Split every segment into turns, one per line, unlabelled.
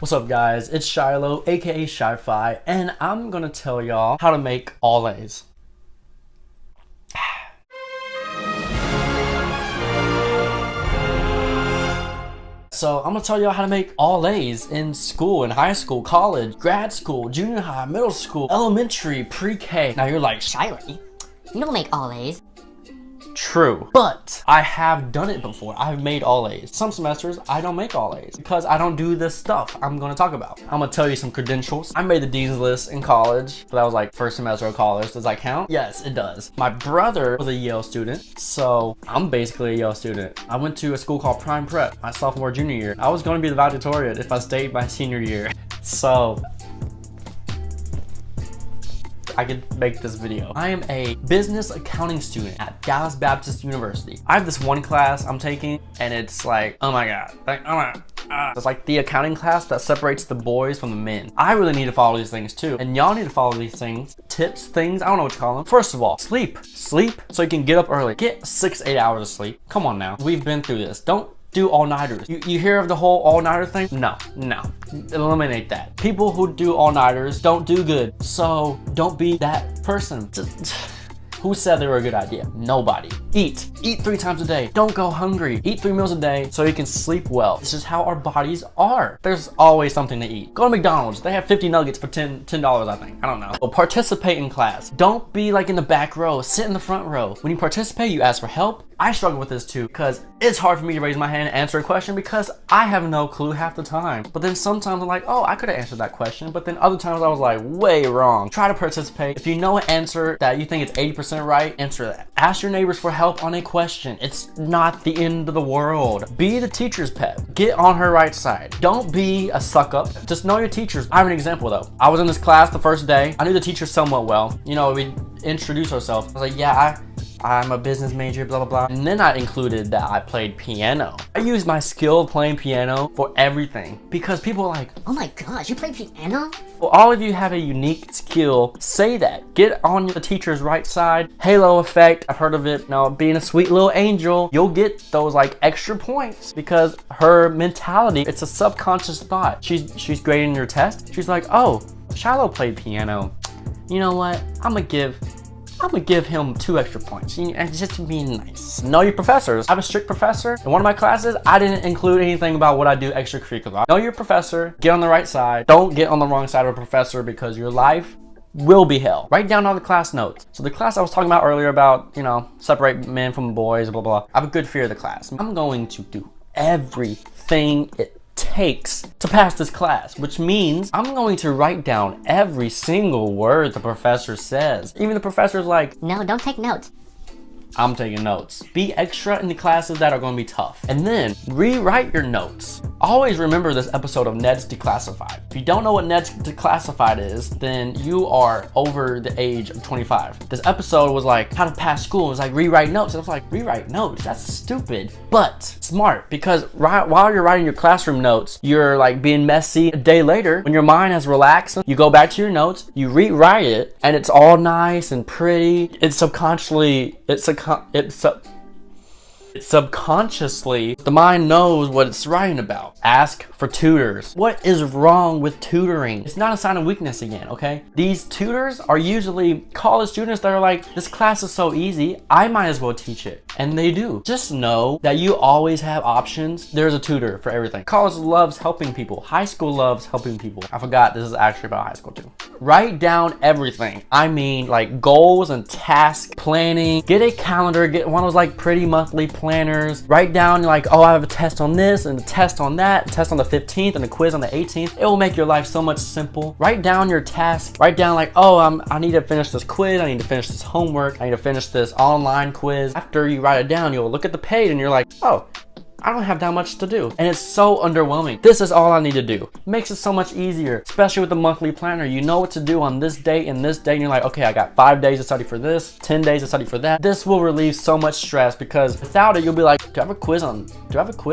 What's up guys, it's Shiloh aka Shy-Fi, and I'm gonna tell y'all how to make all A's. So I'm gonna tell y'all how to make all A's in school, in high school, college, grad school, junior high, middle school, elementary, pre-K. Now you're like,
Shiloh, you don't make all A's.
True, but I have done it before. I've made all A's. Some semesters I don't make all A's because I don't do this stuff I'm gonna talk about. I'm gonna tell you some credentials. I made the dean's list in college. So that was like first semester of college. Does that count? Yes, it does. My brother was a Yale student, so I'm basically a Yale student. I went to a school called Prime Prep my sophomore, junior year. I was gonna be the valedictorian if I stayed my senior year. So I could make this video. I am a business accounting student at Dallas Baptist University. I have this one class I'm taking and it's like, oh my God, it's like the accounting class that separates the boys from the men. I really need to follow these things too. And y'all need to follow these things, tips, things, I don't know what you call them. First of all, sleep so you can get up early. Get 6-8 hours of sleep. Come on now, we've been through this. Don't do all-nighters. You hear of the whole all-nighter thing? No. Eliminate that. People who do all-nighters don't do good. So don't be that person. Who said they were a good idea? Nobody. Eat 3 times a day. Don't go hungry. Eat 3 meals a day so you can sleep well. This is how our bodies are. There's always something to eat. Go to McDonald's. They have 50 nuggets for $10, I think. I don't know. So participate in class. Don't be like in the back row. Sit in the front row. When you participate, you ask for help. I struggle with this too because it's hard for me to raise my hand and answer a question because I have no clue half the time. But then sometimes I'm like, oh, I could have answered that question. But then other times I was like, way wrong. Try to participate. If you know an answer that you think it's 80% right, answer that. Ask your neighbors for help on a question. It's not the end of the world. Be the teacher's pet. Get on her right side. Don't be a suck up. Just know your teachers. I have an example though. I was in this class the first day. I knew the teacher somewhat well. You know, we introduced ourselves. I was like, yeah, I'm a business major, blah, blah, blah. And then I included that I played piano. I used my skill of playing piano for everything because people are like,
oh my gosh, you play piano?
well, all of you have a unique skill. Say that. Get on the teacher's right side. Halo effect, I've heard of it. Now, being a sweet little angel, you'll get those like extra points because her mentality, it's a subconscious thought. She's grading your test. She's like, oh, Shiloh played piano. You know what? I'm gonna give him 2 extra points and just to be nice. Know your professors. I have a strict professor. In one of my classes, I didn't include anything about what I do extracurricular. Know your professor, get on the right side. Don't get on the wrong side of a professor because your life will be hell. Write down all the class notes. So the class I was talking about earlier about, you know, separate men from boys, blah, blah. I have a good fear of the class. I'm going to do everything it takes to pass this class, which means I'm going to write down every single word the professor says. Even the professor's like,
no, don't take notes.
I'm taking notes. Be extra in the classes that are going to be tough. And then rewrite your notes. Always remember this episode of Ned's Declassified. If you don't know what Ned's Declassified is, then you are over the age of 25. This episode was like how to pass school. It was like rewrite notes. And I was like, rewrite notes? That's stupid. But smart, because while you're writing your classroom notes, you're like being messy. A day later, when your mind has relaxed, you go back to your notes, you rewrite it, and it's all nice and pretty. It's subconsciously, subconsciously, the mind knows what it's writing about. Ask for tutors. What is wrong with tutoring? It's not a sign of weakness again, okay? These tutors are usually college students that are like, this class is so easy, I might as well teach it. And they do. Just know that you always have options. There's a tutor for everything. College loves helping people. High school loves helping people. I forgot this is actually about high school too. Write down everything. I mean, like goals and task planning. Get a calendar, get one of those like pretty monthly planners. Write down like, oh, I have a test on this and a test on that, a test on the 15th and a quiz on the 18th. It will make your life so much simple. Write down your tasks. Write down like, oh, I need to finish this quiz. I need to finish this homework. I need to finish this online quiz. After you write it down, you'll look at the page and you're like, oh, I don't have that much to do. And it's so underwhelming. This is all I need to do. Makes it so much easier, especially with the monthly planner. You know what to do on this date and this day, and you're like, okay, I got 5 days to study for this, 10 days to study for that. This will relieve so much stress because without it, you'll be like, do I have a quiz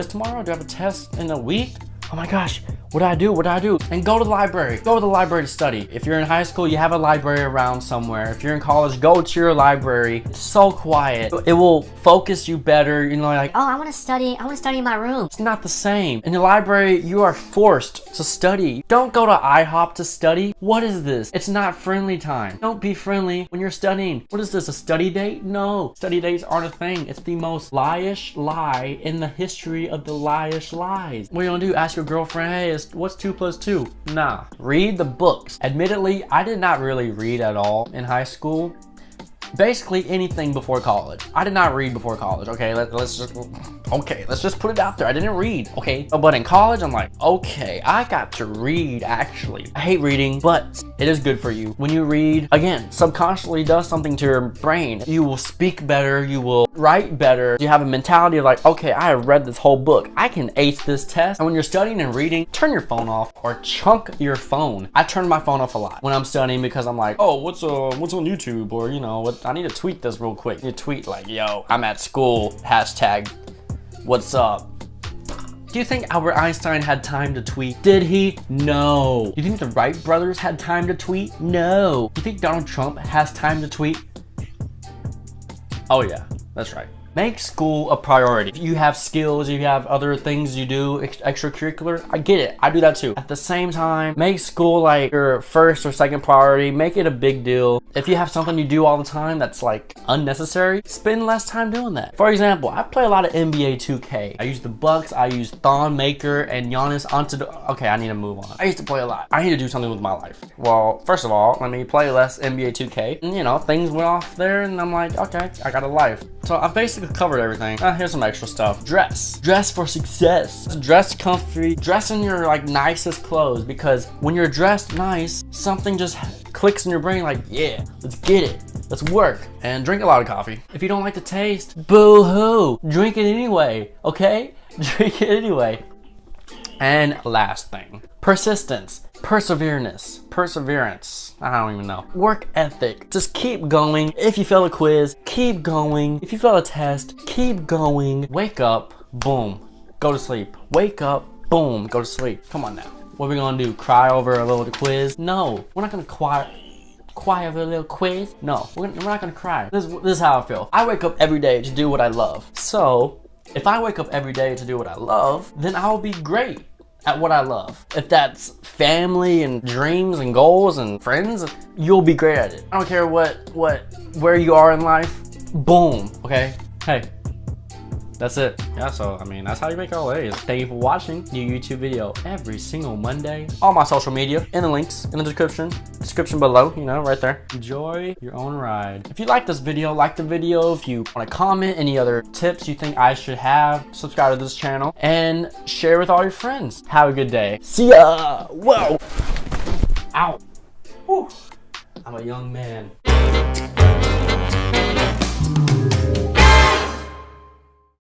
tomorrow? Do I have a test in a week? oh my gosh, what do I do? What do I do? And go to the library. Go to the library to study. If you're in high school, you have a library around somewhere. If you're in college, go to your library. It's so quiet. It will focus you better. You know, like,
Oh, I want to study in my room.
it's not the same. In the library, you are forced to study. Don't go to IHOP to study. What is this? It's not friendly time. Don't be friendly when you're studying. What is this, a study date? No, study dates aren't a thing. It's the most lie-ish lie in the history of the lie-ish lies. What are you gonna do? Ask your girlfriend, hey, what's 2 + 2? Nah, read the books. Admittedly, I did not really read at all in high school. Basically anything before college. I did not read before college, okay? Let's just put it out there. I didn't read, okay? But in college, I'm like, okay, I got to read actually. I hate reading, but it is good for you. When you read, again, subconsciously does something to your brain. You will speak better, you will write better. You have a mentality of like, okay, I have read this whole book. I can ace this test. And when you're studying and reading, turn your phone off or chunk your phone. I turn my phone off a lot when I'm studying because I'm like, oh, what's on YouTube? Or, you know, what, I need to tweet this real quick. You tweet like, yo, I'm at school, hashtag, what's up? Do you think Albert Einstein had time to tweet? Did he? No. Do you think the Wright brothers had time to tweet? No. Do you think Donald Trump has time to tweet? Oh yeah, that's right. Make school a priority. If you have skills, you have other things you do, extracurricular, I get it. I do that too. At the same time, make school like your first or second priority. Make it a big deal. If you have something you do all the time that's like unnecessary, spend less time doing that. For example, I play a lot of NBA 2K. I use the Bucks, I use Thon Maker and Giannis Antetokounmpo. Okay, I need to move on. I used to play a lot. I need to do something with my life. Well, first of all, let me play less NBA 2K. And you know, things went off there and I'm like, okay, I got a life. So I've basically covered everything. Here's some extra stuff. Dress for success. Dress comfy. Dress in your like nicest clothes, because when you're dressed nice, something just clicks in your brain like, yeah, let's get it. Let's work. And drink a lot of coffee. If you don't like the taste, boo-hoo. Drink it anyway, okay? Drink it anyway. And last thing, persistence, perseverance. I don't even know. Work ethic. Just keep going. If you fail a quiz, keep going. If you fail a test, keep going. Wake up, boom, go to sleep. Wake up, boom, go to sleep. Come on now. What are we gonna do? Cry over a little quiz? No, we're not gonna cry over a little quiz. No, we're not gonna cry. This is how I feel. I wake up every day to do what I love. So if I wake up every day to do what I love, then I'll be great at what I love. If that's family and dreams and goals and friends, you'll be great at it. I don't care where you are in life. Boom, okay? Hey, that's it. Yeah, so I mean, that's how you make all A's. Thank you for watching. New YouTube video every single Monday. All my social media in the links in the description below, you know, right there. Enjoy your own ride. If you like this video, like the video. If you want to comment any other tips you think I should have, subscribe to this channel and share with all your friends. Have a good day. See ya. Whoa. Ow. Whew. I'm a young man.